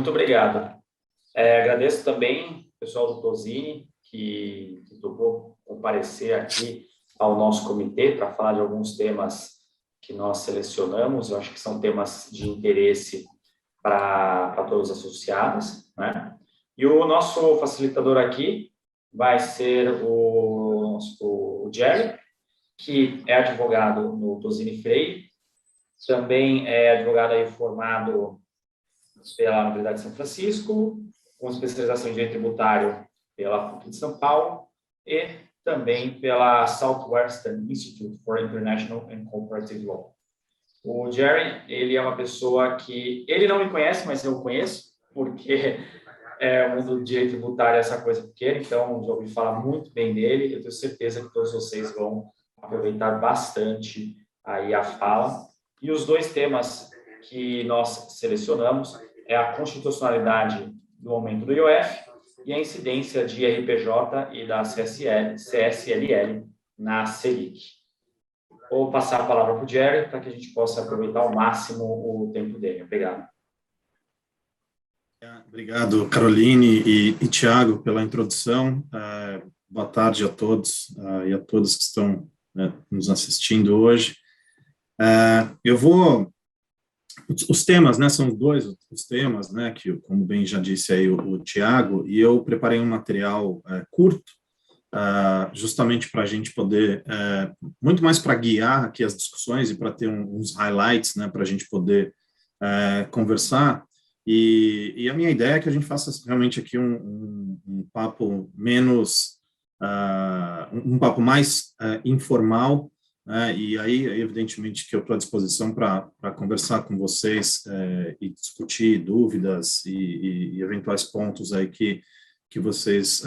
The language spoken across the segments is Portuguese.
Muito obrigado. Agradeço também o pessoal do Tozini, que topou comparecer aqui ao nosso comitê para falar de alguns temas que nós selecionamos. Eu acho que são temas de interesse para todos os associados, né? E o nosso facilitador aqui vai ser o Jerry, que é advogado no Tozini Freire, também é advogado aí formado pela Universidade de São Francisco, com especialização em direito tributário pela PUC de São Paulo e também pela Southwestern Institute for International and Comparative Law. O Jerry, ele é uma pessoa que ele não me conhece, mas eu conheço, porque o mundo do direito tributário é essa coisa pequena, então já ouvi falar muito bem dele. Eu tenho certeza que todos vocês vão aproveitar bastante aí a fala. E os dois temas que nós selecionamos é a constitucionalidade do aumento do IOF e a incidência de RPJ e da CSLL na Selic. Vou passar a palavra para o Jerry para que a gente possa aproveitar ao máximo o tempo dele. Obrigado. Obrigado, Caroline e Tiago, pela introdução. Boa tarde a todos e a todas que estão nos assistindo hoje. Os temas, né, são os temas, né, que, como bem já disse aí o Tiago, e eu preparei um material curto, justamente para a gente poder, muito mais para guiar aqui as discussões e para ter uns highlights, né, para a gente poder conversar. E a minha ideia é que a gente faça realmente aqui um papo menos, um papo mais informal, e aí, evidentemente, que eu estou à disposição para conversar com vocês e discutir dúvidas e eventuais pontos aí que vocês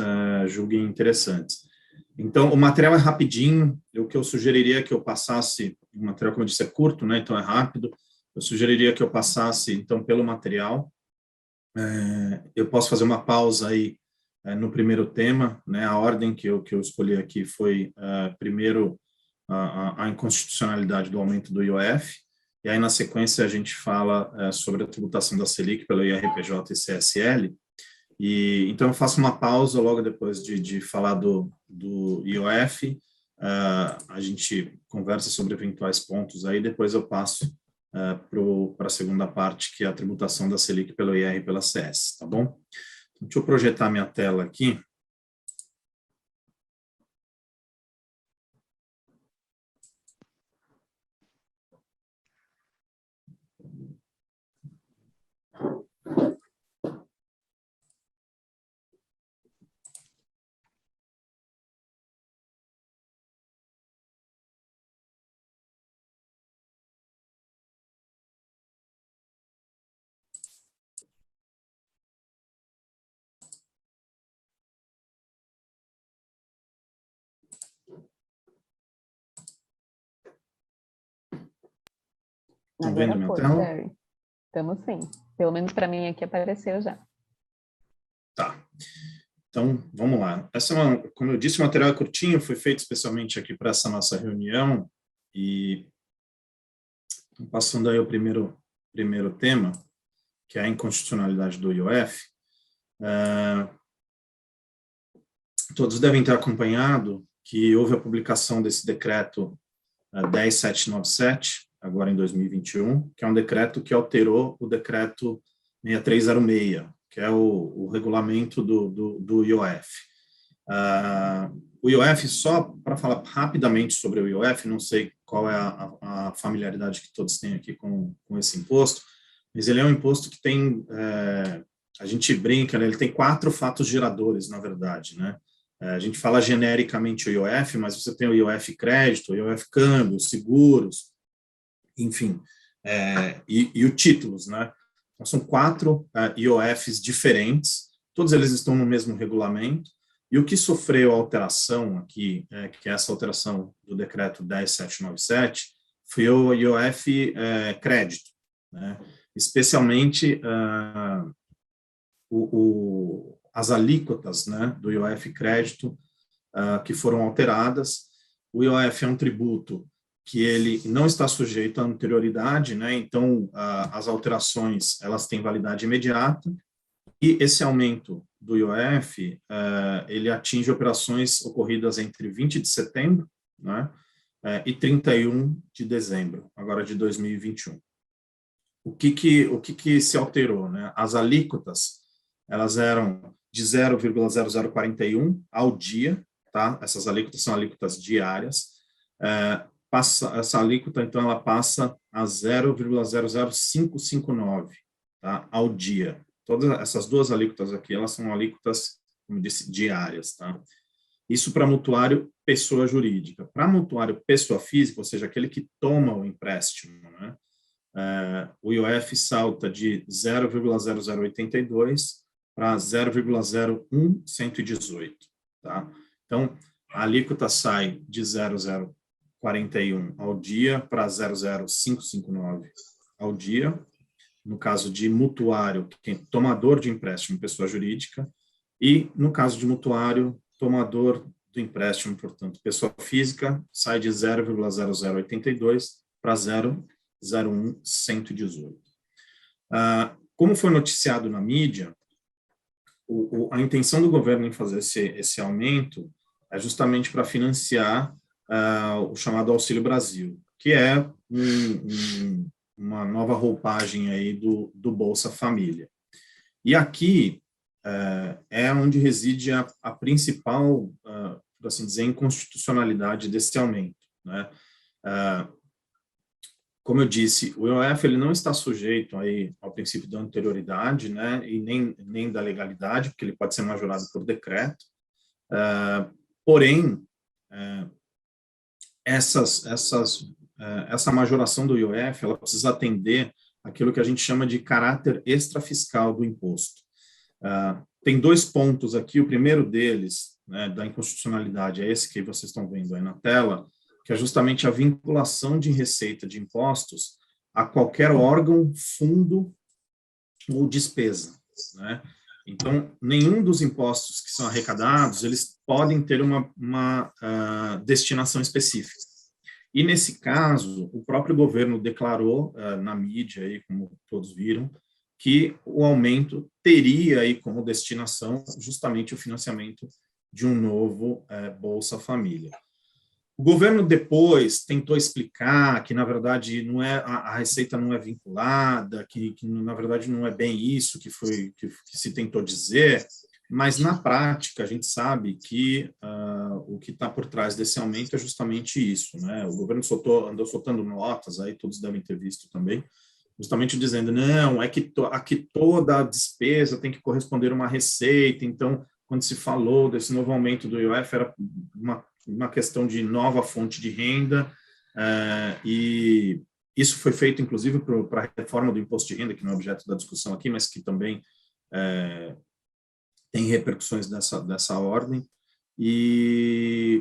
julguem interessantes. Então, o material é rapidinho. O que eu sugeriria é que eu passasse, o material, como eu disse, é curto, né, então é rápido. Eu sugeriria que eu passasse, então, pelo material. Eu posso fazer uma pausa aí no primeiro tema, né, a ordem que eu escolhi aqui foi, primeiro, a inconstitucionalidade do aumento do IOF, e aí, na sequência, a gente fala sobre a tributação da Selic pelo IRPJ e CSL. Então, eu faço uma pausa logo depois de falar do IOF, a gente conversa sobre eventuais pontos aí, depois eu passo para a segunda parte, que é a tributação da Selic pelo IR e pela CS, tá bom? Então, deixa eu projetar minha tela aqui. Estão vendo minha tela? Jerry. Estamos sim. Pelo menos para mim aqui apareceu já. Tá. Então, vamos lá. Como eu disse, o material é curtinho, foi feito especialmente aqui para essa nossa reunião, e passando aí o primeiro tema, que é a inconstitucionalidade do IOF. Todos devem ter acompanhado que houve a publicação desse decreto 10797, agora em 2021, que é um decreto que alterou o decreto 6306, que é o regulamento do IOF. O IOF, só para falar rapidamente sobre o IOF, não sei qual é a familiaridade que todos têm aqui com esse imposto, mas ele é um imposto que tem, a gente brinca, né, ele tem 4 fatos geradores, na verdade, né? A gente fala genericamente o IOF, mas você tem o IOF crédito, o IOF câmbio, seguros, enfim, e o títulos, né? Então, são 4 IOFs diferentes, todos eles estão no mesmo regulamento, e o que sofreu alteração aqui, que é essa alteração do decreto 10797, foi o IOF crédito, né? Especialmente as alíquotas, né, do IOF crédito que foram alteradas. O IOF é um tributo que ele não está sujeito à anterioridade, né, então as alterações elas têm validade imediata, E esse aumento do IOF, ele atinge operações ocorridas entre 20 de setembro, né, e 31 de dezembro, agora de 2021. O que se alterou, né? As alíquotas, elas eram de 0,0041 ao dia, tá? Essas alíquotas são alíquotas diárias. Essa alíquota, então, ela passa a 0,00559, tá? Ao dia. Todas essas duas alíquotas aqui, elas são alíquotas, como disse, diárias, tá? Isso para mutuário pessoa jurídica. Para mutuário pessoa física, ou seja, aquele que toma o empréstimo, né? O IOF salta de 0,0082 para 0,01118, tá? Então, a alíquota sai de 0,041 ao dia para 0,0559 ao dia, no caso de mutuário, que é tomador de empréstimo, pessoa jurídica, e no caso de mutuário, tomador do empréstimo, portanto, pessoa física, sai de 0,0082 para 0,01118. Como foi noticiado na mídia, a intenção do governo em fazer esse aumento é justamente para financiar o chamado Auxílio Brasil, que é uma nova roupagem aí do Bolsa Família. E aqui é onde reside a principal, por assim dizer, inconstitucionalidade desse aumento, né? Como eu disse, o IOF ele não está sujeito aí ao princípio da anterioridade, né, e nem da legalidade, porque ele pode ser majorado por decreto. Porém, essa majoração do IOF ela precisa atender aquilo que a gente chama de caráter extrafiscal do imposto. Tem dois pontos aqui. O primeiro deles, né, da inconstitucionalidade, é esse que vocês estão vendo aí na tela, que é justamente a vinculação de receita de impostos a qualquer órgão, fundo ou despesa, né? Então, nenhum dos impostos que são arrecadados, eles podem ter uma destinação específica. E, nesse caso, o próprio governo declarou na mídia, aí, como todos viram, que o aumento teria aí como destinação justamente o financiamento de um novo Bolsa Família. O governo depois tentou explicar que, na verdade, não é, a receita não é vinculada, que na verdade não é bem isso que se tentou dizer, mas, na prática, a gente sabe que o que está por trás desse aumento é justamente isso, né? O governo andou soltando notas, aí todos devem ter visto também, justamente dizendo, não, é que aqui toda a despesa tem que corresponder a uma receita, então, quando se falou desse novo aumento do IOF, era uma questão de nova fonte de renda, e isso foi feito, inclusive, para a reforma do imposto de renda, que não é objeto da discussão aqui, mas que também tem repercussões dessa ordem,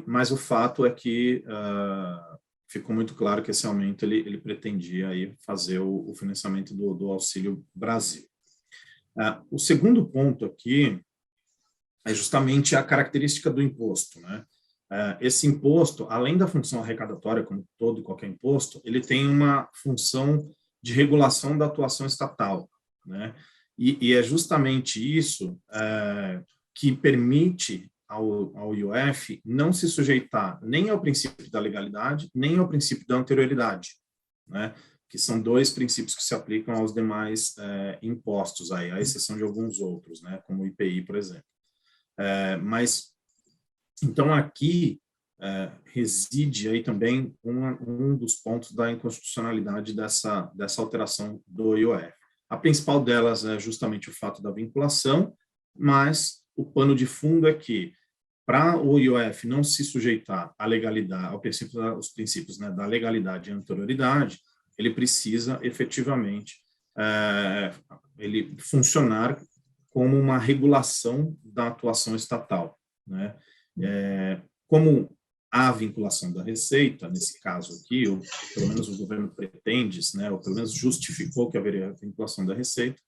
mas o fato é que ficou muito claro que esse aumento ele pretendia aí fazer o financiamento do Auxílio Brasil. O segundo ponto aqui é justamente a característica do imposto, né? Esse imposto, além da função arrecadatória, como todo e qualquer imposto, ele tem uma função de regulação da atuação estatal, né? E é justamente isso que permite ao IOF não se sujeitar nem ao princípio da legalidade, nem ao princípio da anterioridade, né? Que são dois princípios que se aplicam aos demais impostos, aí, à exceção de alguns outros, né? Como o IPI, por exemplo. Mas, então, aqui reside aí também um dos pontos da inconstitucionalidade dessa alteração do IOF. A principal delas é justamente o fato da vinculação, mas o pano de fundo é que, para o IOF não se sujeitar à legalidade, aos princípios, né, da legalidade e anterioridade, ele precisa efetivamente ele funcionar como uma regulação da atuação estatal, né? Como há vinculação da receita, nesse caso aqui, ou pelo menos o governo pretende, né, ou pelo menos justificou que haveria vinculação da receita,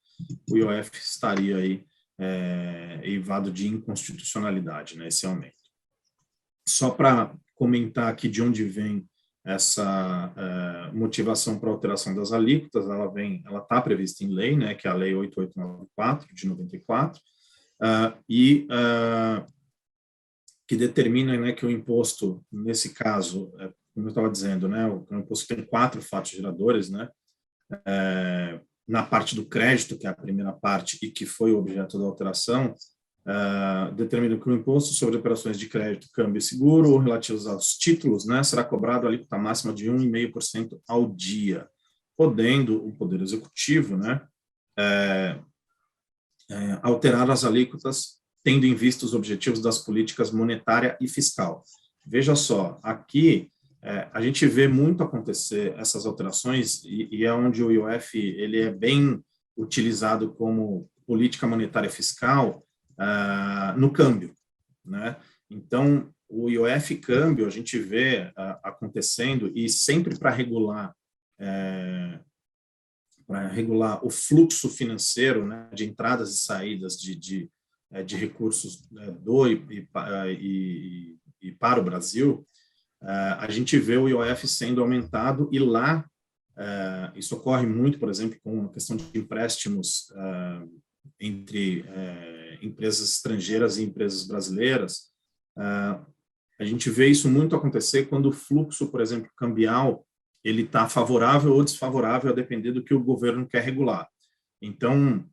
o IOF estaria aí eivado de inconstitucionalidade, né, esse aumento. Só para comentar aqui de onde vem essa motivação para alteração das alíquotas, ela está prevista em lei, né, que é a Lei 8894, de 94, que determina, né, que o imposto, nesse caso, como eu estava dizendo, né, o imposto tem 4 fatos geradores, né, na parte do crédito, que é a primeira parte e que foi o objeto da alteração, determina que o imposto sobre operações de crédito, câmbio e seguro ou relativos aos títulos, né, será cobrado a alíquota máxima de 1,5% ao dia, podendo o Poder Executivo, né, alterar as alíquotas tendo em vista os objetivos das políticas monetária e fiscal. Veja só, aqui a gente vê muito acontecer essas alterações e é onde o IOF ele é bem utilizado como política monetária e fiscal no câmbio, né? Então, o IOF câmbio a gente vê acontecendo e sempre para regular o fluxo financeiro, né, de entradas e saídas de recursos do e para o Brasil, a gente vê o IOF sendo aumentado e lá, isso ocorre muito, por exemplo, com a questão de empréstimos entre empresas estrangeiras e empresas brasileiras. A gente vê isso muito acontecer quando o fluxo, por exemplo, cambial, ele está favorável ou desfavorável a depender do que o governo quer regular. Então,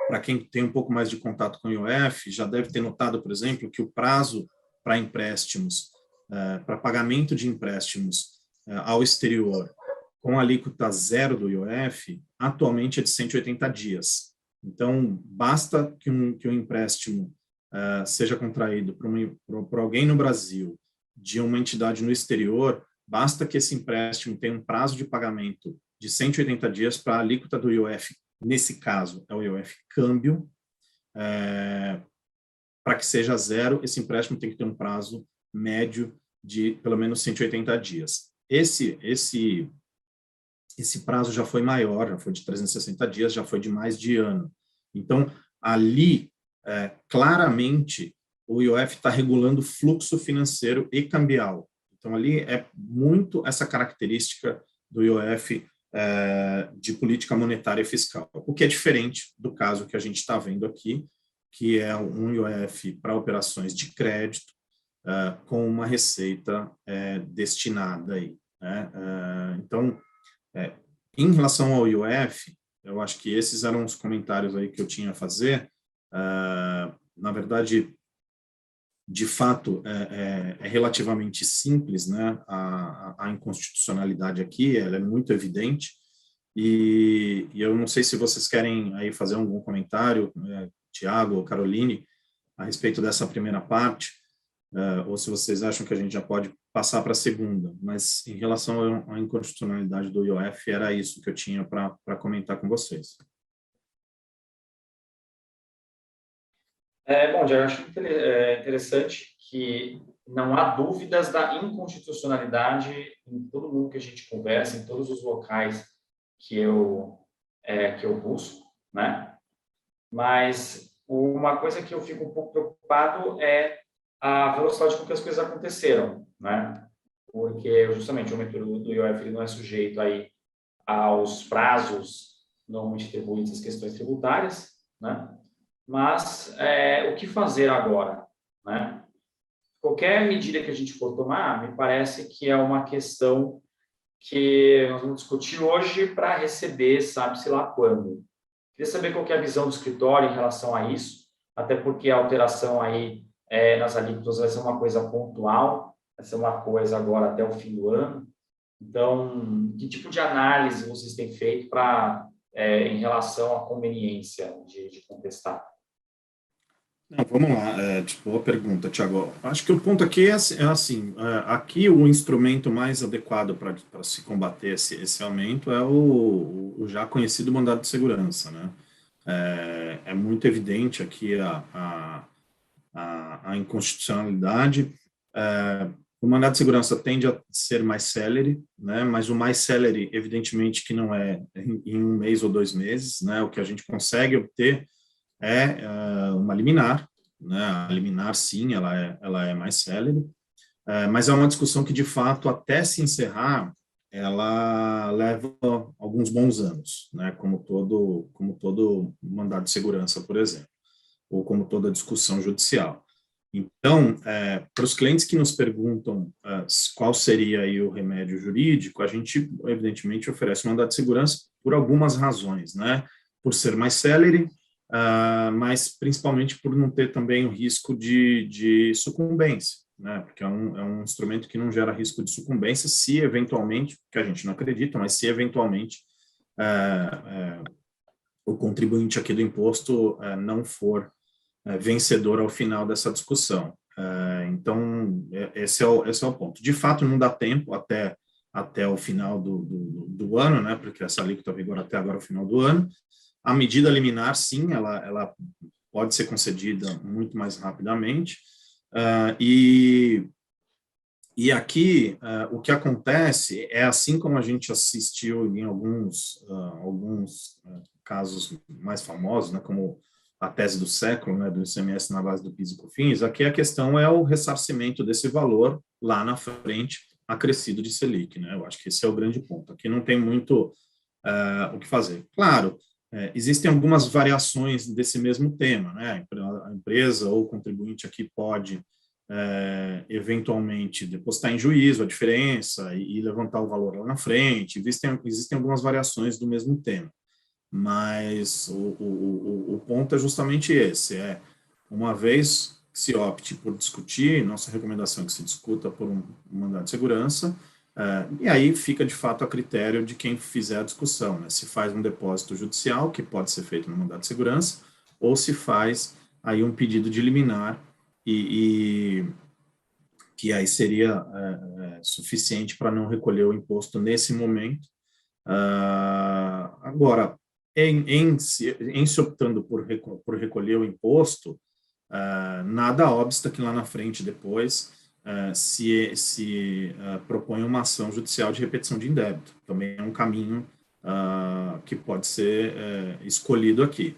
para quem tem um pouco mais de contato com o IOF, já deve ter notado, por exemplo, que o prazo para empréstimos, para pagamento de empréstimos ao exterior, com a alíquota zero do IOF, atualmente é de 180 dias. Então, basta que um empréstimo seja contraído por alguém no Brasil, de uma entidade no exterior, basta que esse empréstimo tenha um prazo de pagamento de 180 dias para a alíquota do IOF, nesse caso, é o IOF câmbio, para que seja zero, esse empréstimo tem que ter um prazo médio de pelo menos 180 dias. Esse prazo já foi maior, já foi de 360 dias, já foi de mais de ano. Então, ali, claramente, o IOF está regulando fluxo financeiro e cambial. Então, ali é muito essa característica do IOF de política monetária e fiscal, o que é diferente do caso que a gente está vendo aqui, que é um IOF para operações de crédito com uma receita destinada aí, né? Então, em relação ao IOF, eu acho que esses eram os comentários aí que eu tinha a fazer. Na verdade, de fato, é relativamente simples, né? A inconstitucionalidade aqui, ela é muito evidente, e eu não sei se vocês querem aí fazer algum comentário, Tiago ou Caroline, a respeito dessa primeira parte, ou se vocês acham que a gente já pode passar para a segunda, mas em relação à inconstitucionalidade do IOF, era isso que eu tinha para comentar com vocês. Bom, já acho interessante que não há dúvidas da inconstitucionalidade em todo mundo que a gente conversa, em todos os locais que eu busco, né? Mas uma coisa que eu fico um pouco preocupado é a velocidade com que as coisas aconteceram, né? Porque justamente o aumento do IOF ele não é sujeito aí aos prazos normalmente atribuídos às questões tributárias, né? Mas o que fazer agora, né? Qualquer medida que a gente for tomar, me parece que é uma questão que nós vamos discutir hoje para receber, sabe-se lá quando. Queria saber qual que é a visão do escritório em relação a isso, até porque a alteração aí nas alíquotas vai ser uma coisa pontual, vai ser uma coisa agora até o fim do ano. Então, que tipo de análise vocês têm feito em relação à conveniência de contestar? Não, vamos lá, boa pergunta, Tiago. Acho que o ponto aqui é assim, aqui o instrumento mais adequado para se combater esse aumento é o já conhecido mandado de segurança, né? É muito evidente aqui a inconstitucionalidade. O mandado de segurança tende a ser mais célere, né? Mas o mais célere, evidentemente, que não é em um mês ou 2 meses, né? O que a gente consegue obter uma liminar, né? A liminar, sim, ela é mais célere, Mas é uma discussão que, de fato, até se encerrar, ela leva alguns bons anos, né? Como todo mandado de segurança, por exemplo, ou como toda discussão judicial. Então, para os clientes que nos perguntam qual seria aí o remédio jurídico, a gente, evidentemente, oferece um mandado de segurança por algumas razões, né? Por ser mais célere, mas principalmente por não ter também o risco de sucumbência, né? Porque é um instrumento que não gera risco de sucumbência se eventualmente, que a gente não acredita, mas se eventualmente o contribuinte aqui do imposto não for vencedor ao final dessa discussão. Então, esse é o ponto. De fato, não dá tempo até o final do ano, né? Porque essa alíquota vigora até agora o final do ano. A medida liminar, sim, ela pode ser concedida muito mais rapidamente. E aqui, o que acontece é, assim como a gente assistiu em alguns casos mais famosos, né, como a tese do século, né, do ICMS na base do PIS e COFINS, aqui a questão é o ressarcimento desse valor lá na frente, acrescido de Selic, né? Eu acho que esse é o grande ponto. Aqui não tem muito o que fazer. Claro, existem algumas variações desse mesmo tema, né? A empresa ou o contribuinte aqui pode eventualmente depositar em juízo a diferença e levantar o valor lá na frente. Existem algumas variações do mesmo tema, mas o ponto é justamente esse, uma vez que se opte por discutir, nossa recomendação é que se discuta por um mandado de segurança, e aí fica de fato a critério de quem fizer a discussão, né? Se faz um depósito judicial, que pode ser feito no mandado de segurança, ou se faz aí um pedido de liminar, e que aí seria suficiente para não recolher o imposto nesse momento. Agora, em se optando por recolher o imposto, nada obsta que lá na frente, depois, se propõe uma ação judicial de repetição de indébito. Também é um caminho que pode ser escolhido aqui.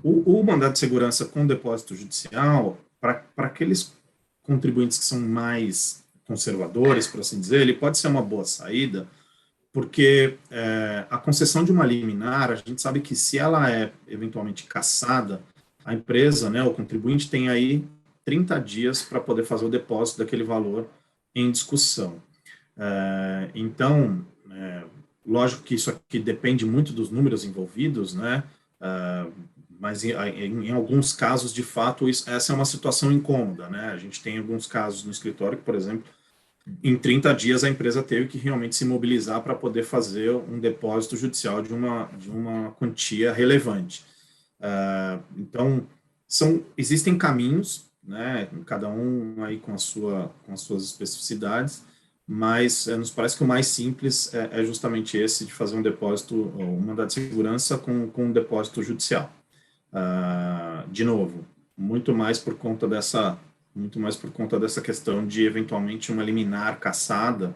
O mandado de segurança com depósito judicial, para aqueles contribuintes que são mais conservadores, por assim dizer, ele pode ser uma boa saída, porque a concessão de uma liminar, a gente sabe que se ela é eventualmente cassada, a empresa, né, o contribuinte tem aí 30 dias para poder fazer o depósito daquele valor em discussão. Então, lógico que isso aqui depende muito dos números envolvidos, né, mas em alguns casos, de fato, essa é uma situação incômoda, né? A gente tem alguns casos no escritório que, por exemplo, em 30 dias a empresa teve que realmente se mobilizar para poder fazer um depósito judicial de uma quantia relevante. Então, existem caminhos, né, cada um aí com as suas especificidades, mas nos parece que o mais simples é justamente esse de fazer um depósito, um mandado de segurança com um depósito judicial. De novo, muito mais por conta dessa questão de, eventualmente, uma liminar cassada,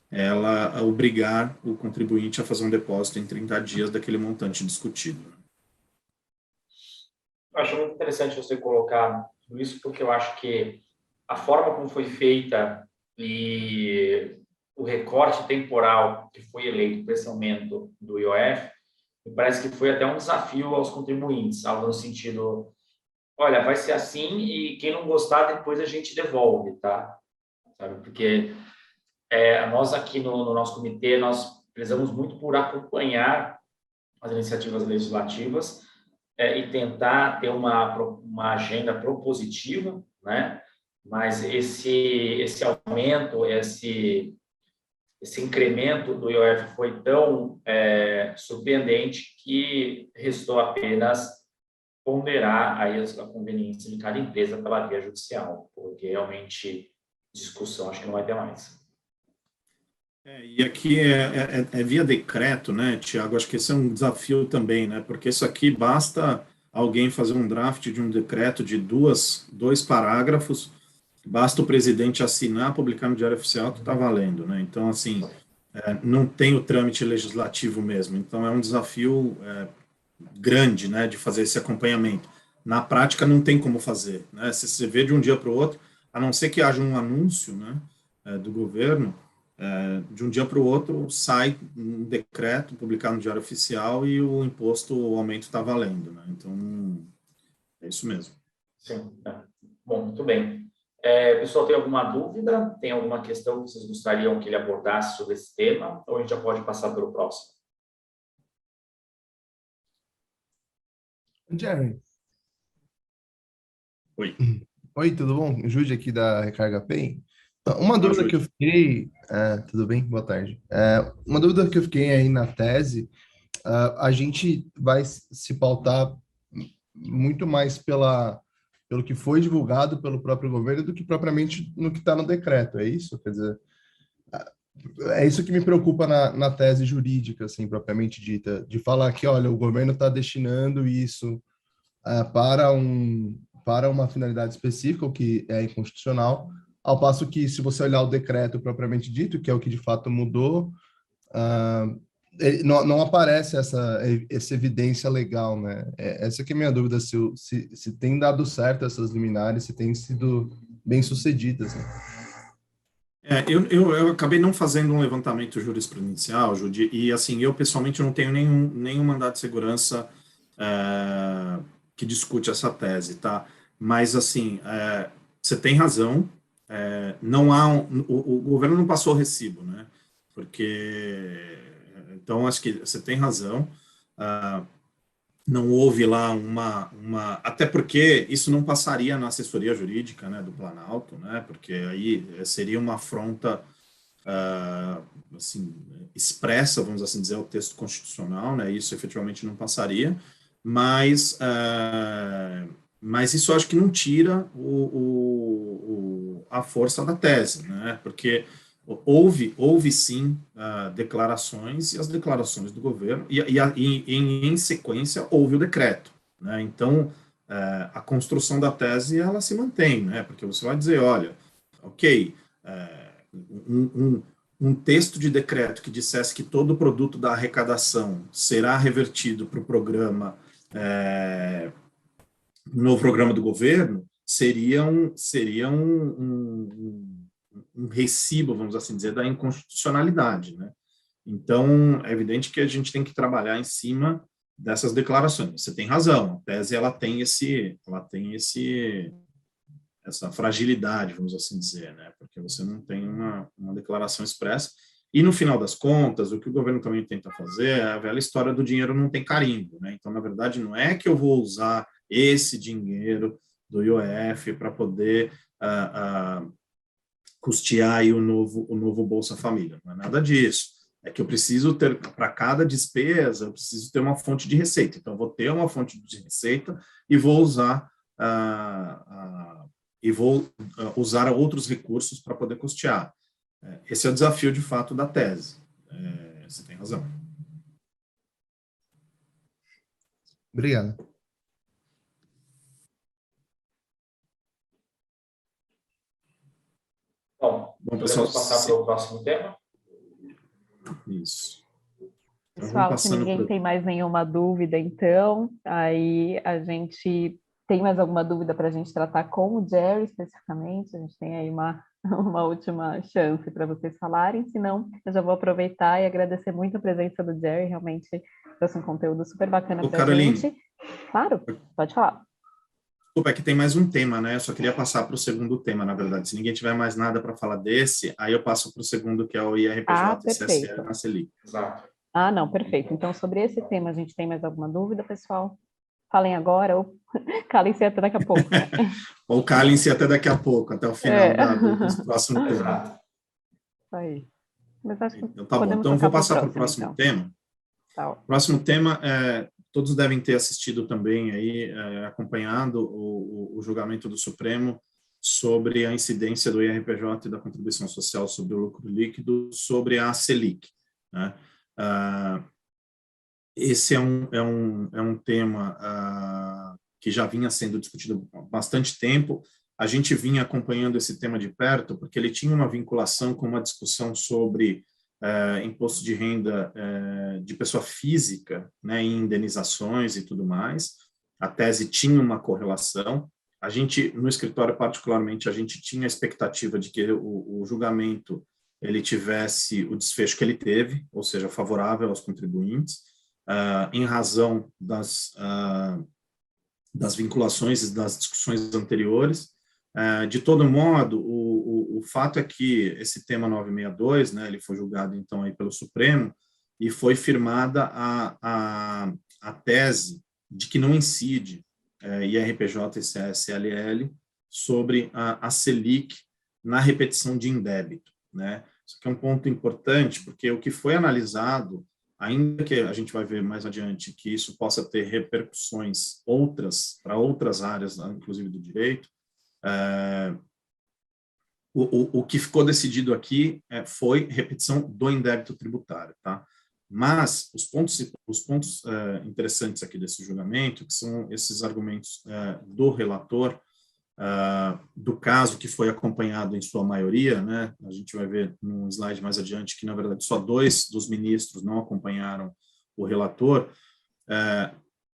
ela obrigar o contribuinte a fazer um depósito em 30 dias daquele montante discutido. Eu acho muito interessante você colocar tudo isso, porque eu acho que a forma como foi feita e o recorte temporal que foi eleito para esse aumento do IOF, me parece que foi até um desafio aos contribuintes, algo no sentido, olha, vai ser assim e quem não gostar, depois a gente devolve, tá? Sabe? Porque nós aqui no nosso comitê, nós prezamos muito por acompanhar as iniciativas legislativas e tentar ter uma agenda propositiva, né? Mas esse aumento, esse incremento do IOF foi tão surpreendente que restou apenas ponderar aí a conveniência de cada empresa pela via judicial, porque realmente discussão acho que não vai ter mais. E aqui é via decreto, né, Tiago? Acho que esse é um desafio também, né? Porque isso aqui basta alguém fazer um draft de um decreto de dois parágrafos, basta o presidente assinar, publicar no Diário Oficial, que está valendo, né? Então, assim, não tem o trâmite legislativo mesmo. Então, é um desafio grande, né, de fazer esse acompanhamento. Na prática, não tem como fazer, né? Se você vê de um dia para o outro, a não ser que haja um anúncio, né, do governo, de um dia para o outro sai um decreto publicado no Diário Oficial e o imposto, o aumento está valendo, né? Então, é isso mesmo. Sim. Bom, muito bem. Pessoal, tem alguma dúvida? Tem alguma questão que vocês gostariam que ele abordasse sobre esse tema? Ou a gente já pode passar para o próximo? Jerry. Oi. Oi, tudo bom? Jude aqui da Recarga Pay. Uma dúvida Jude. que eu fiquei... tudo bem? Boa tarde. Uma dúvida que eu fiquei aí na tese, a gente vai se pautar muito mais pelo que foi divulgado pelo próprio governo do que propriamente no que está no decreto, é isso? Quer dizer, é isso que me preocupa na tese jurídica, assim, propriamente dita, de falar que, olha, o governo está destinando isso para uma finalidade específica, o que é inconstitucional, ao passo que, se você olhar o decreto propriamente dito, que é o que de fato mudou, não aparece essa evidência legal, né? Essa que é a minha dúvida, se tem dado certo essas liminares, se tem sido bem sucedidas, né? Eu acabei não fazendo um levantamento jurisprudencial, Judy, e assim, eu pessoalmente não tenho nenhum mandado de segurança que discute essa tese, tá? Mas, assim, você tem razão, não há o governo não passou o recibo, né? Porque, então, acho que você tem razão, não houve lá até porque isso não passaria na assessoria jurídica, né, do Planalto, né, porque aí seria uma afronta, assim, expressa, vamos assim dizer, ao texto constitucional, né, isso efetivamente não passaria, mas isso eu acho que não tira a força da tese, né, porque houve sim declarações, e as declarações do governo, e em sequência houve o decreto, né? Então, a construção da tese, ela se mantém, né? Porque você vai dizer, olha, ok, um texto de decreto que dissesse que todo o produto da arrecadação será revertido para o programa, no programa do governo, seria um recibo, vamos assim dizer, da inconstitucionalidade, né? Então, é evidente que a gente tem que trabalhar em cima dessas declarações. Você tem razão, a tese ela tem essa fragilidade, vamos assim dizer, né? Porque você não tem uma declaração expressa. E no final das contas, o que o governo também tenta fazer é a velha história do dinheiro não tem carimbo, né? Então, na verdade, não é que eu vou usar esse dinheiro do IOF para poder custear aí o novo Bolsa Família. Não é nada disso. É que eu preciso ter, para cada despesa, eu preciso ter uma fonte de receita. Então, eu vou ter uma fonte de receita e vou usar outros recursos para poder custear. Esse é o desafio, de fato, da tese. Você tem razão. Obrigado. Bom, pessoal, podemos passar para o próximo tema? Isso. Então, Pessoal, se ninguém tem mais nenhuma dúvida, então, aí a gente tem mais alguma dúvida para a gente tratar com o Jerry especificamente? A gente tem aí uma última chance para vocês falarem, se não, eu já vou aproveitar e agradecer muito a presença do Jerry, realmente trouxe um conteúdo super bacana para a gente. Claro, pode falar. Desculpa, é que tem mais um tema, né? Eu só queria passar para o segundo tema, na verdade. Se ninguém tiver mais nada para falar desse, aí eu passo para o segundo, que é o IRPJ e CSE na Selic. Exato. Não, perfeito. Então, sobre esse tema, a gente tem mais alguma dúvida, pessoal? Falem agora ou calem-se até daqui a pouco, né? Ou calem-se até daqui a pouco, até o final dos próximos temas. Isso aí. Mas acho que então, tá bom. Então, vou passar para o próximo tema. Tá. O próximo tema, todos devem ter assistido também, aí, acompanhado o julgamento do Supremo sobre a incidência do IRPJ e da contribuição social sobre o lucro líquido sobre a Selic, né? Esse é um tema que já vinha sendo discutido há bastante tempo. A gente vinha acompanhando esse tema de perto, porque ele tinha uma vinculação com uma discussão sobre imposto de renda de pessoa física, né, em indenizações e tudo mais. A tese tinha uma correlação. a gente, no escritório particularmente, a gente tinha a expectativa de que o julgamento ele tivesse o desfecho que ele teve, ou seja, favorável aos contribuintes, em razão das vinculações e das discussões anteriores. De todo modo, o fato é que esse tema 962, né, ele foi julgado, então, aí pelo Supremo, e foi firmada a tese de que não incide IRPJ e CSLL sobre a Selic na repetição de indébito, né? Isso aqui é um ponto importante, porque o que foi analisado, ainda que a gente vai ver mais adiante que isso possa ter repercussões para outras áreas, inclusive do direito, o que ficou decidido aqui foi repetição do indébito tributário, tá? Mas os pontos interessantes aqui desse julgamento, que são esses argumentos do relator, do caso que foi acompanhado em sua maioria, né? A gente vai ver num slide mais adiante que, na verdade, só 2 dos ministros não acompanharam o relator.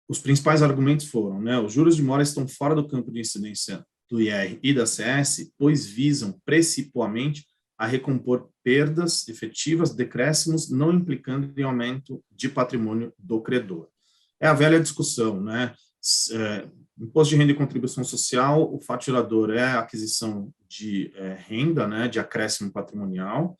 Os principais argumentos foram, né, os juros de mora estão fora do campo de incidência do IR e da CS, pois visam principalmente a recompor perdas efetivas, decréscimos, não implicando em aumento de patrimônio do credor. É a velha discussão, né? Imposto de renda e contribuição social, o fato gerador é a aquisição de renda, né, de acréscimo patrimonial.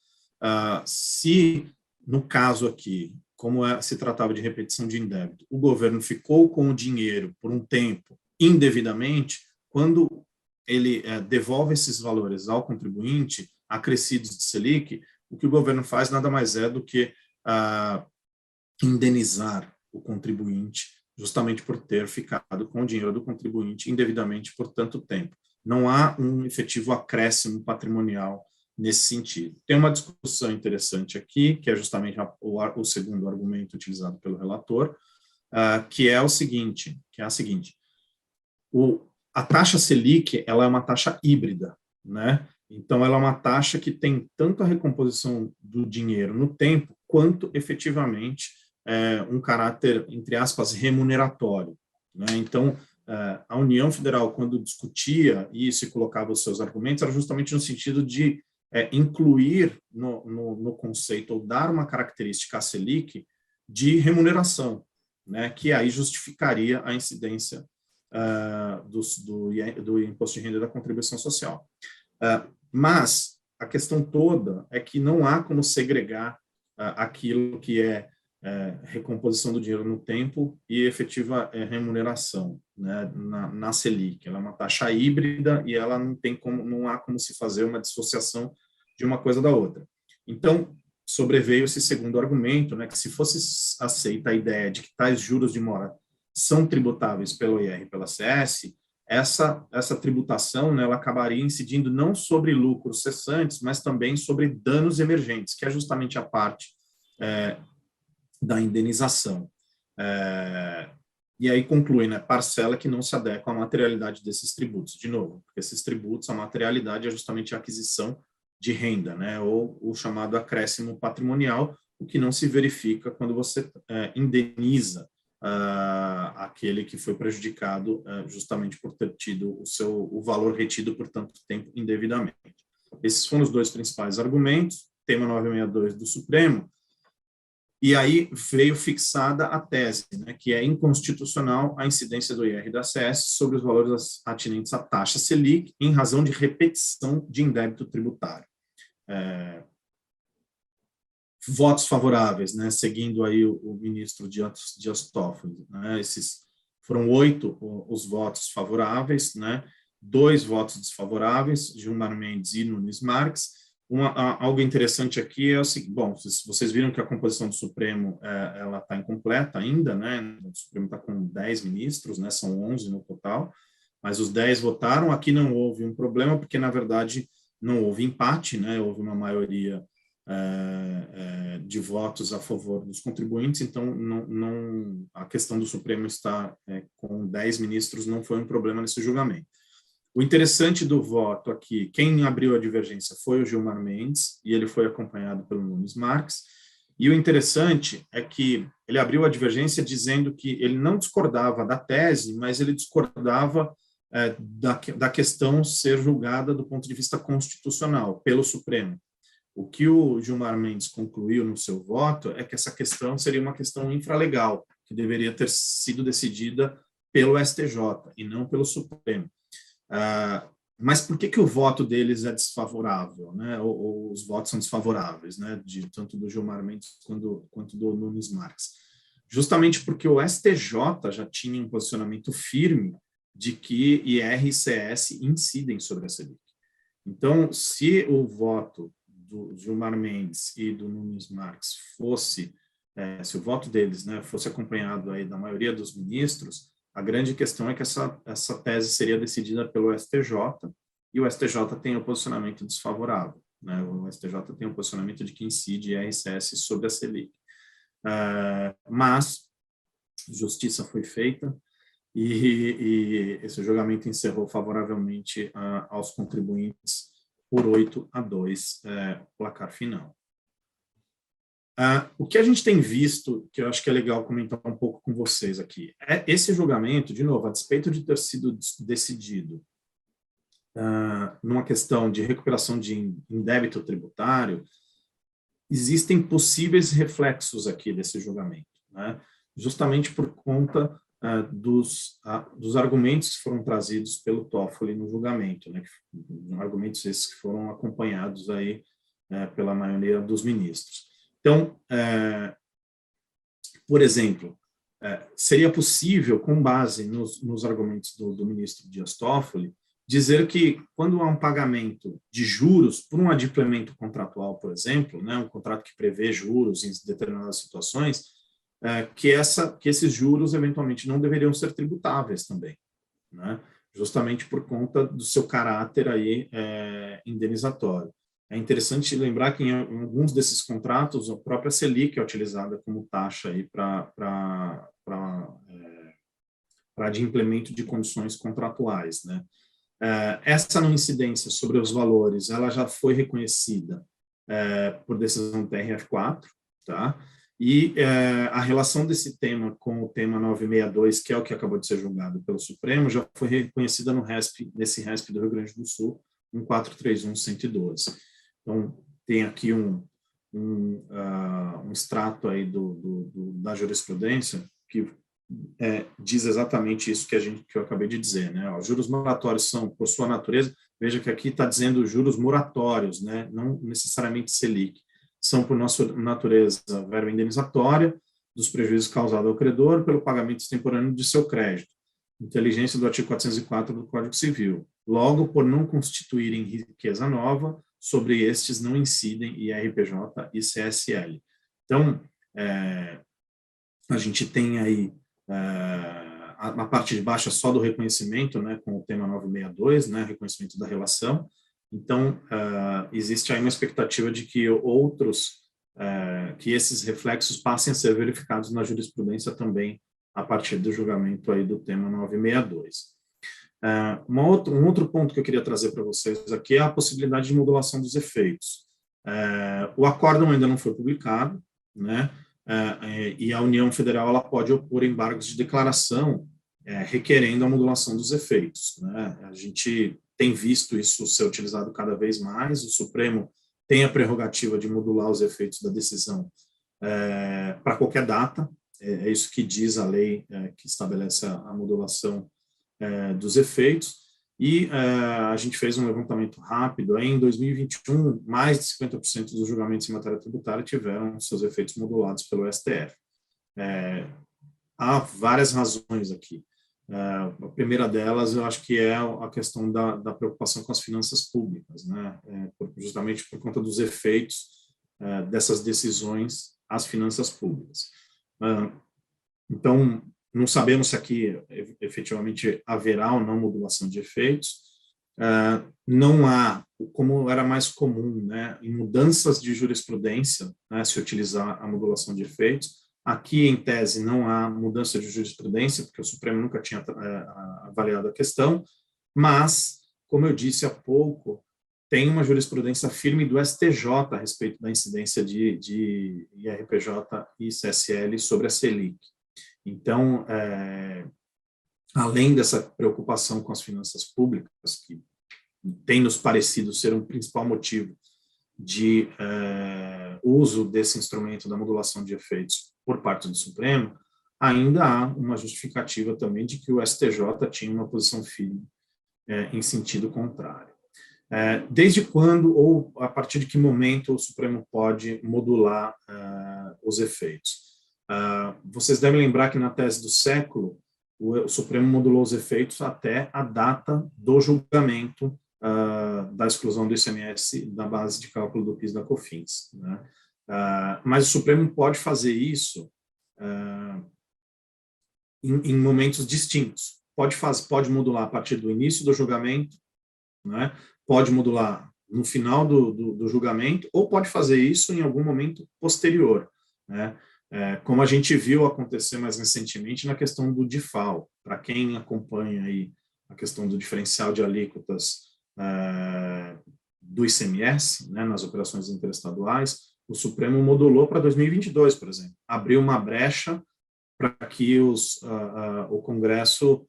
Se, no caso aqui, como se tratava de repetição de indébito, o governo ficou com o dinheiro por um tempo indevidamente, quando ele devolve esses valores ao contribuinte, acrescidos de Selic, o que o governo faz nada mais é do que indenizar o contribuinte, justamente por ter ficado com o dinheiro do contribuinte indevidamente por tanto tempo. Não há um efetivo acréscimo patrimonial nesse sentido. Tem uma discussão interessante aqui, que é justamente o segundo argumento utilizado pelo relator, que é a seguinte, a taxa Selic, ela é uma taxa híbrida, né? Então, ela é uma taxa que tem tanto a recomposição do dinheiro no tempo, quanto efetivamente um caráter, entre aspas, remuneratório, né? Então, a União Federal, quando discutia isso e colocava os seus argumentos, era justamente no sentido de incluir no conceito, ou dar uma característica à Selic de remuneração, né? Que aí justificaria a incidência do imposto de renda e da contribuição social. Mas a questão toda é que não há como segregar aquilo que é recomposição do dinheiro no tempo e efetiva remuneração, né, na Selic. Ela é uma taxa híbrida e ela não há como se fazer uma dissociação de uma coisa da outra. Então, sobreveio esse segundo argumento, né, que se fosse aceita a ideia de que tais juros de mora são tributáveis pelo IR e pela CS, essa tributação, né, ela acabaria incidindo não sobre lucros cessantes, mas também sobre danos emergentes, que é justamente a parte da indenização. E aí conclui, né, parcela que não se adequa à materialidade desses tributos. De novo, porque esses tributos, a materialidade é justamente a aquisição de renda, né, ou o chamado acréscimo patrimonial, o que não se verifica quando você indeniza aquele que foi prejudicado justamente por ter tido o valor retido por tanto tempo indevidamente. Esses foram os 2 principais argumentos, tema 962 do Supremo, e aí veio fixada a tese, né, que é inconstitucional a incidência do IR e da CS sobre os valores atinentes à taxa Selic em razão de repetição de indébito tributário. Votos favoráveis, né, seguindo aí o ministro Dias Toffoli, né, esses foram 8 os votos favoráveis, né, 2 votos desfavoráveis, Gilmar Mendes e Nunes Marques. Algo interessante aqui é o seguinte, bom, vocês viram que a composição do Supremo ela está incompleta ainda, né, o Supremo está com 10 ministros, né, são 11 no total, mas os 10 votaram, aqui não houve um problema, porque na verdade não houve empate, né, houve uma maioria de votos a favor dos contribuintes, então a questão do Supremo estar com 10 ministros não foi um problema nesse julgamento. O interessante do voto aqui, quem abriu a divergência foi o Gilmar Mendes, e ele foi acompanhado pelo Nunes Marques, e o interessante é que ele abriu a divergência dizendo que ele não discordava da tese, mas ele discordava da questão ser julgada do ponto de vista constitucional pelo Supremo. O que o Gilmar Mendes concluiu no seu voto é que essa questão seria uma questão infralegal, que deveria ter sido decidida pelo STJ e não pelo Supremo. Mas por que o voto deles é desfavorável, né? Ou os votos são desfavoráveis, né? Tanto do Gilmar Mendes quanto do Nunes Marques? Justamente porque o STJ já tinha um posicionamento firme de que IR e CS incidem sobre a Selic. Então, se o voto do Gilmar Mendes e do Nunes Marques fosse, se o voto deles, né, fosse acompanhado aí da maioria dos ministros, a grande questão é que essa tese seria decidida pelo STJ, e o STJ tem o posicionamento desfavorável, né? O STJ tem o posicionamento de que incide a RCS sobre a Selic. Mas justiça foi feita e esse julgamento encerrou favoravelmente aos contribuintes por 8-2, placar final. O que a gente tem visto, que eu acho que é legal comentar um pouco com vocês aqui, é esse julgamento, de novo, a despeito de ter sido decidido numa questão de recuperação de débito tributário, existem possíveis reflexos aqui desse julgamento, né? Justamente por conta dos argumentos que foram trazidos pelo Toffoli no julgamento, né? Argumentos esses que foram acompanhados aí pela maioria dos ministros. Então, por exemplo, seria possível, com base nos argumentos do ministro Dias Toffoli, dizer que quando há um pagamento de juros por um adimplemento contratual, por exemplo, né, um contrato que prevê juros em determinadas situações, que esses juros eventualmente não deveriam ser tributáveis também, né, justamente por conta do seu caráter aí indenizatório. É interessante lembrar que em alguns desses contratos a própria Selic é utilizada como taxa aí para adimplemento de condições contratuais, né. Essa não incidência sobre os valores, ela já foi reconhecida por decisão do TRF4, tá? E a relação desse tema com o tema 962, que é o que acabou de ser julgado pelo Supremo, já foi reconhecida nesse RESP do Rio Grande do Sul, 1431/112. Então, tem aqui um extrato aí da jurisprudência que diz exatamente isso que eu acabei de dizer, né? Os juros moratórios são, por sua natureza, veja que aqui está dizendo juros moratórios, né? Não necessariamente Selic, são por nossa natureza verba indenizatória dos prejuízos causados ao credor pelo pagamento extemporâneo de seu crédito, inteligência do artigo 404 do Código Civil. Logo, por não constituírem riqueza nova, sobre estes não incidem IRPJ e CSL. Então, a gente tem aí a parte de baixo só do reconhecimento, né, com o tema 962, né, reconhecimento da relação. Então, existe aí uma expectativa de que que esses reflexos passem a ser verificados na jurisprudência também a partir do julgamento aí do tema 962. Um outro ponto que eu queria trazer para vocês aqui é a possibilidade de modulação dos efeitos. O acórdão ainda não foi publicado, né? E a União Federal ela pode opor embargos de declaração requerendo a modulação dos efeitos, né? A gente tem visto isso ser utilizado cada vez mais. O Supremo tem a prerrogativa de modular os efeitos da decisão para qualquer data. É isso que diz a lei que estabelece a modulação dos efeitos. E a gente fez um levantamento rápido. Em 2021, mais de 50% dos julgamentos em matéria tributária tiveram seus efeitos modulados pelo STF. Há várias razões aqui. A primeira delas, eu acho que é a questão da preocupação com as finanças públicas, né? Justamente por conta dos efeitos dessas decisões às finanças públicas. Então, não sabemos se aqui efetivamente haverá ou não modulação de efeitos. Não há, como era mais comum, né, em mudanças de jurisprudência, né, se utilizar a modulação de efeitos. Aqui, em tese, não há mudança de jurisprudência, porque o Supremo nunca tinha avaliado a questão, mas, como eu disse há pouco, tem uma jurisprudência firme do STJ a respeito da incidência de IRPJ e CSL sobre a Selic. Então, além dessa preocupação com as finanças públicas, que tem nos parecido ser um principal motivo de uso desse instrumento da modulação de efeitos por parte do Supremo, ainda há uma justificativa também de que o STJ tinha uma posição firme em sentido contrário. Desde quando ou a partir de que momento o Supremo pode modular os efeitos? Vocês devem lembrar que na tese do século, o Supremo modulou os efeitos até a data do julgamento da exclusão do ICMS da base de cálculo do PIS da COFINS, né? Mas o Supremo pode fazer isso em momentos distintos. Pode modular a partir do início do julgamento, né? Pode modular no final do julgamento, ou pode fazer isso em algum momento posterior, né? Como a gente viu acontecer mais recentemente na questão do DIFAL. Para quem acompanha aí a questão do diferencial de alíquotas do ICMS, né, nas operações interestaduais, o Supremo modulou para 2022, por exemplo. Abriu uma brecha para que o Congresso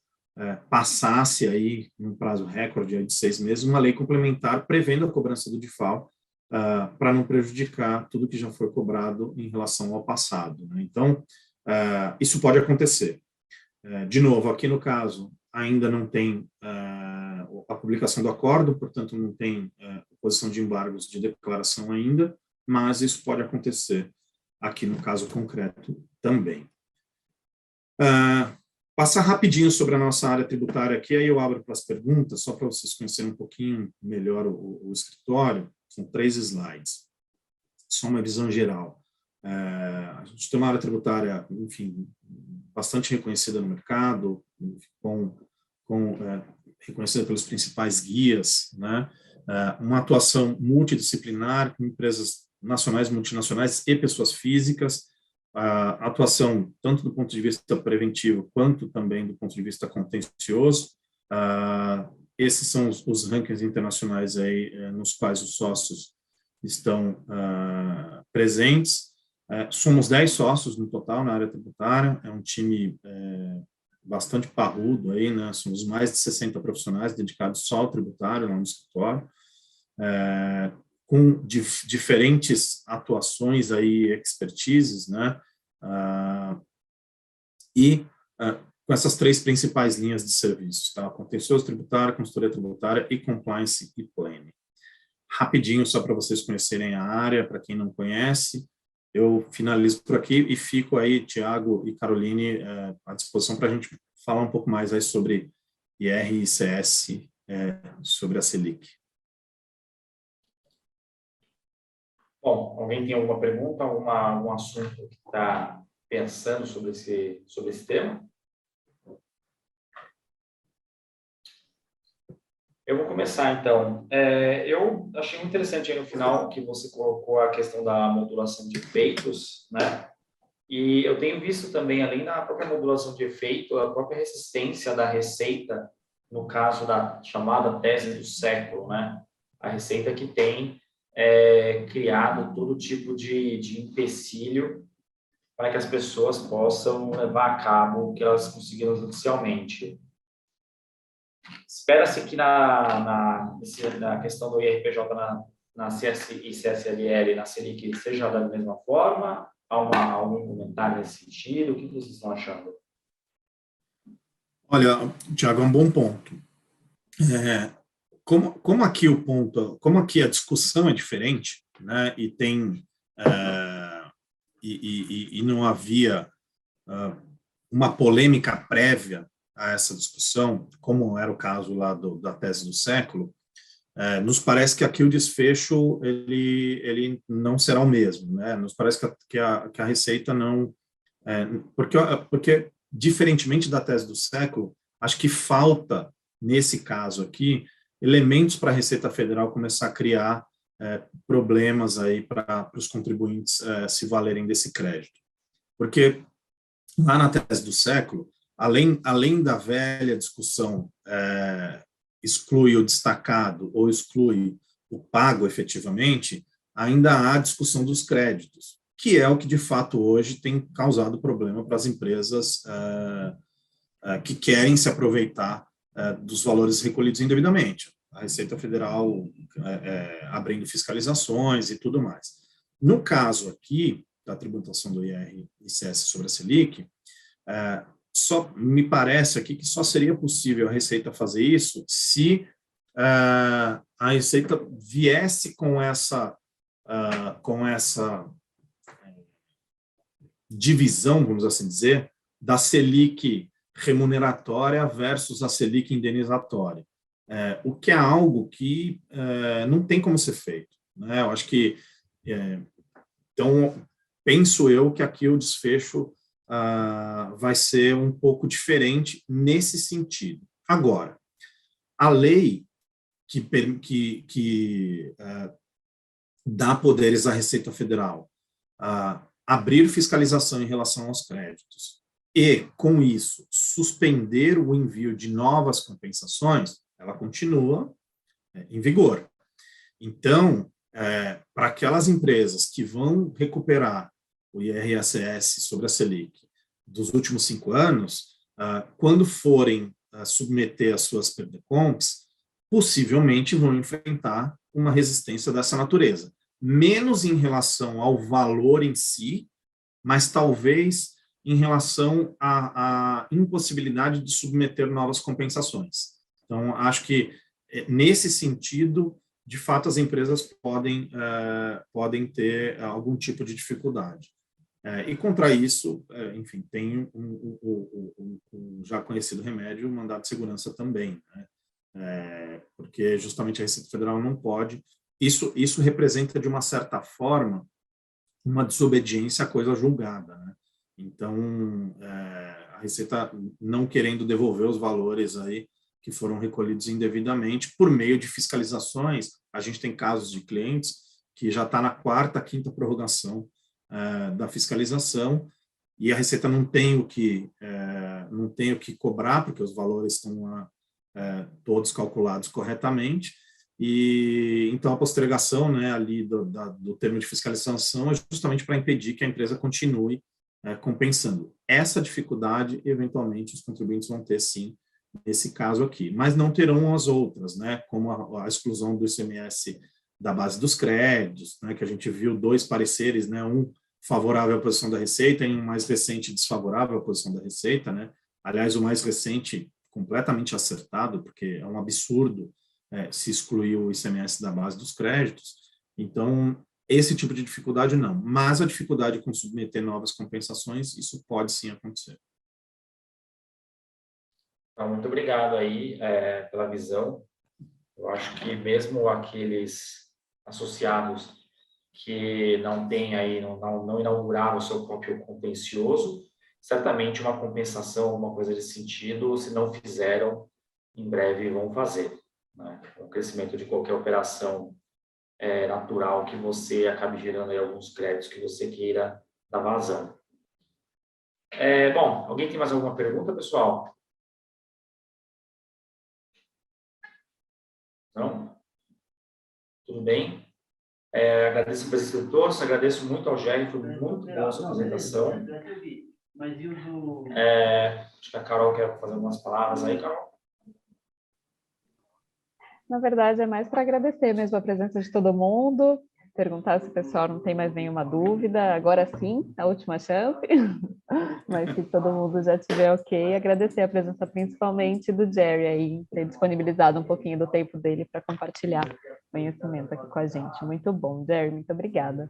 passasse aí, num prazo recorde de 6 meses, uma lei complementar prevendo a cobrança do DIFAL para não prejudicar tudo que já foi cobrado em relação ao passado, né? Então, isso pode acontecer. De novo, aqui no caso, ainda não tem a publicação do acordo, portanto, não tem posição de embargos de declaração ainda, mas isso pode acontecer aqui no caso concreto também. Passar rapidinho sobre a nossa área tributária aqui, aí eu abro para as perguntas, só para vocês conhecerem um pouquinho melhor o escritório. São 3 slides, só uma visão geral. A gente tem uma área tributária, enfim, bastante reconhecida no mercado, reconhecida pelos principais guias, né? Uma atuação multidisciplinar com empresas nacionais, multinacionais e pessoas físicas, a atuação tanto do ponto de vista preventivo quanto também do ponto de vista contencioso. Esses são os rankings internacionais aí, nos quais os sócios estão presentes. Somos 10 sócios no total na área tributária, é um time bastante parrudo aí, né? Somos mais de 60 profissionais dedicados só ao tributário lá no escritório, com diferentes atuações aí, expertises, né? Com essas 3 principais linhas de serviços, tá? Contencioso tributário, consultoria tributária e compliance e planning. Rapidinho, só para vocês conhecerem a área, para quem não conhece, eu finalizo por aqui e fico aí, Tiago e Caroline, à disposição para a gente falar um pouco mais aí sobre IR e ICS, sobre a Selic. Bom, alguém tem alguma pergunta, algum assunto que está pensando sobre esse tema? Eu vou começar, então. Eu achei muito interessante aí no final que você colocou a questão da modulação de efeitos, né? E eu tenho visto também, além da própria modulação de efeito, a própria resistência da Receita, no caso da chamada tese do século, né? A Receita que tem criado todo tipo de empecilho para que as pessoas possam levar a cabo o que elas conseguiram judicialmente. Espera-se que na questão do IRPJ na CSI e CSLL, na Selic, seja da mesma forma? Há algum comentário nesse sentido? O que vocês estão achando? Olha, Tiago, é um bom ponto. Como aqui a discussão é diferente, né, e tem e não havia uma polêmica prévia a essa discussão, como era o caso lá da tese do século, nos parece que aqui o desfecho ele não será o mesmo, né? Nos parece que a Receita não, porque diferentemente da tese do século, acho que falta nesse caso aqui elementos para a Receita Federal começar a criar problemas aí para os contribuintes se valerem desse crédito, porque lá na tese do século, além da velha discussão exclui o destacado ou exclui o pago efetivamente, ainda há a discussão dos créditos, que é o que de fato hoje tem causado problema para as empresas que querem se aproveitar dos valores recolhidos indevidamente. A Receita Federal abrindo fiscalizações e tudo mais. No caso aqui, da tributação do IR-ICS sobre a Selic, só me parece aqui que só seria possível a Receita fazer isso se a Receita viesse com essa divisão, vamos assim dizer, da Selic remuneratória versus a Selic indenizatória, o que é algo que não tem como ser feito, né? Eu acho que, então, penso eu que aqui o desfecho vai ser um pouco diferente nesse sentido. Agora, a lei que dá poderes à Receita Federal abrir fiscalização em relação aos créditos e, com isso, suspender o envio de novas compensações, ela continua em vigor. Então, para aquelas empresas que vão recuperar o IR-ICS sobre a Selic dos últimos 5 anos, quando forem submeter as suas PERDECOMPs, possivelmente vão enfrentar uma resistência dessa natureza. Menos em relação ao valor em si, mas talvez em relação à impossibilidade de submeter novas compensações. Então, acho que, nesse sentido, de fato, as empresas podem ter algum tipo de dificuldade. E contra isso, enfim, tem um já conhecido remédio, o mandado de segurança também, né? Porque justamente a Receita Federal não pode. Isso representa, de uma certa forma, uma desobediência à coisa julgada, né? Então, a Receita não querendo devolver os valores aí que foram recolhidos indevidamente por meio de fiscalizações. A gente tem casos de clientes que já está na 4ª, 5ª prorrogação da fiscalização, e a Receita não tem o que cobrar, porque os valores estão lá, todos calculados corretamente, e então a postergação, né, ali do termo de fiscalização é justamente para impedir que a empresa continue compensando. Essa dificuldade, eventualmente, os contribuintes vão ter, sim, nesse caso aqui, mas não terão as outras, né, como a exclusão do ICMS da base dos créditos, né, que a gente viu 2 pareceres, né, um favorável à posição da Receita e um mais recente desfavorável à posição da Receita, né. Aliás, o mais recente completamente acertado, porque é um absurdo se excluir o ICMS da base dos créditos. Então, esse tipo de dificuldade não, mas a dificuldade com submeter novas compensações, isso pode sim acontecer. Então, muito obrigado aí pela visão. Eu acho que mesmo aqueles associados que não têm aí, não inauguraram o seu próprio contencioso, certamente uma compensação, alguma coisa desse sentido, se não fizeram, em breve vão fazer, né? O crescimento de qualquer operação natural que você acabe gerando aí alguns créditos que você queira dar vazão. Bom, alguém tem mais alguma pergunta, pessoal? Não? Tudo bem? Agradeço a presença do todos, agradeço muito ao Géry, foi muito boa a sua apresentação. Acho que a Carol quer fazer algumas palavras aí, Carol. Na verdade, é mais para agradecer mesmo a presença de todo mundo, perguntar se o pessoal não tem mais nenhuma dúvida. Agora sim, a última chance. Mas se todo mundo já tiver ok, agradecer a presença principalmente do Géry aí, ter disponibilizado um pouquinho do tempo dele para compartilhar conhecimento aqui com a gente. Muito bom, Géry, muito obrigada.